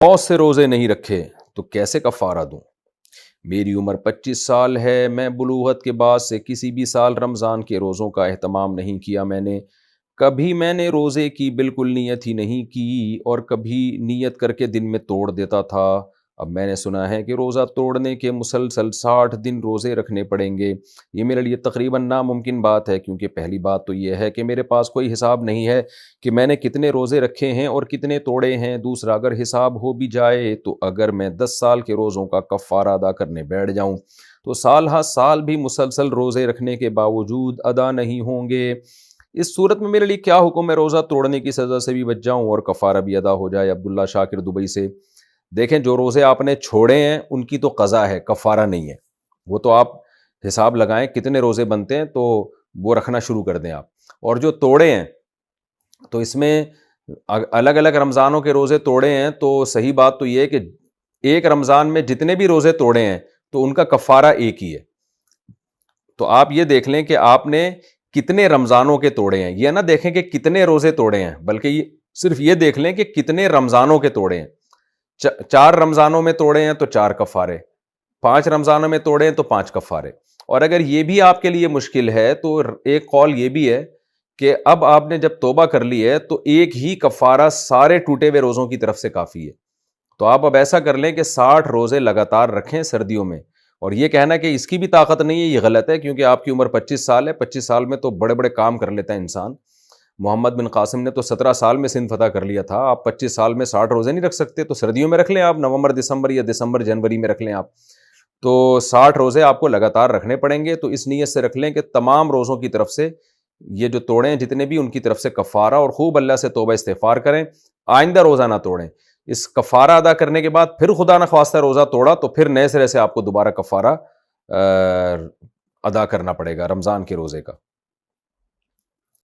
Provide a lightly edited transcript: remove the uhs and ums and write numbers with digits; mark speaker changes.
Speaker 1: بہت سے روزے نہیں رکھے تو کیسے کفارہ دوں؟ میری عمر 25 سال ہے، میں بلوغت کے بعد سے کسی بھی سال رمضان کے روزوں کا اہتمام نہیں کیا کبھی میں نے روزے کی بالکل نیت ہی نہیں کی اور کبھی نیت کر کے دن میں توڑ دیتا تھا۔ اب میں نے سنا ہے کہ روزہ توڑنے کے مسلسل 60 دن روزے رکھنے پڑیں گے۔ یہ میرے لیے تقریباً ناممکن بات ہے، کیونکہ پہلی بات تو یہ ہے کہ میرے پاس کوئی حساب نہیں ہے کہ میں نے کتنے روزے رکھے ہیں اور کتنے توڑے ہیں۔ دوسرا، اگر حساب ہو بھی جائے تو اگر میں 10 سال کے روزوں کا کفارہ ادا کرنے بیٹھ جاؤں تو سال ہر سال بھی مسلسل روزے رکھنے کے باوجود ادا نہیں ہوں گے۔ اس صورت میں میرے لیے کیا حکم ہے؟ روزہ توڑنے کی سزا سے بھی بچ جاؤں اور کفارہ بھی ادا ہو جائے؟ عبداللہ شاکر دبئی سے۔ دیکھیں، جو روزے آپ نے چھوڑے ہیں ان کی تو قضا ہے، کفارہ نہیں ہے۔ وہ تو آپ حساب لگائیں کتنے روزے بنتے ہیں تو وہ رکھنا شروع کر دیں آپ۔ اور جو توڑے ہیں تو اس میں الگ الگ رمضانوں کے روزے توڑے ہیں تو صحیح بات تو یہ ہے کہ ایک رمضان میں جتنے بھی روزے توڑے ہیں تو ان کا کفارہ ایک ہی ہے۔ تو آپ یہ دیکھ لیں کہ آپ نے کتنے رمضانوں کے توڑے ہیں، یہ نہ دیکھیں کہ کتنے روزے توڑے ہیں، بلکہ صرف یہ دیکھ لیں کہ کتنے رمضانوں کے توڑے ہیں۔ 4 رمضانوں میں توڑے ہیں تو 4 کفارے، 5 رمضانوں میں توڑے ہیں تو 5 کفارے۔ اور اگر یہ بھی آپ کے لیے مشکل ہے تو ایک قول یہ بھی ہے کہ اب آپ نے جب توبہ کر لی ہے تو ایک ہی کفارہ سارے ٹوٹے ہوئے روزوں کی طرف سے کافی ہے۔ تو آپ اب ایسا کر لیں کہ 60 روزے لگاتار رکھیں سردیوں میں، اور یہ کہنا کہ اس کی بھی طاقت نہیں ہے یہ غلط ہے، کیونکہ آپ کی عمر 25 سال ہے۔ 25 سال میں تو بڑے بڑے کام کر لیتا ہے انسان۔ محمد بن قاسم نے تو 17 سال میں سندھ فتح کر لیا تھا، آپ 25 سال میں 60 روزے نہیں رکھ سکتے، تو سردیوں میں رکھ لیں آپ، نومبر دسمبر یا دسمبر جنوری میں رکھ لیں آپ۔ تو 60 روزے آپ کو لگاتار رکھنے پڑیں گے، تو اس نیت سے رکھ لیں کہ تمام روزوں کی طرف سے یہ جو توڑیں ہیں جتنے بھی، ان کی طرف سے کفارہ، اور خوب اللہ سے توبہ استغفار کریں، آئندہ روزہ نہ توڑیں۔ اس کفارہ ادا کرنے کے بعد پھر خدا نہ خواستہ روزہ توڑا تو پھر نئے سرے سے آپ کو دوبارہ کفارہ ادا کرنا پڑے گا رمضان کے روزے کا۔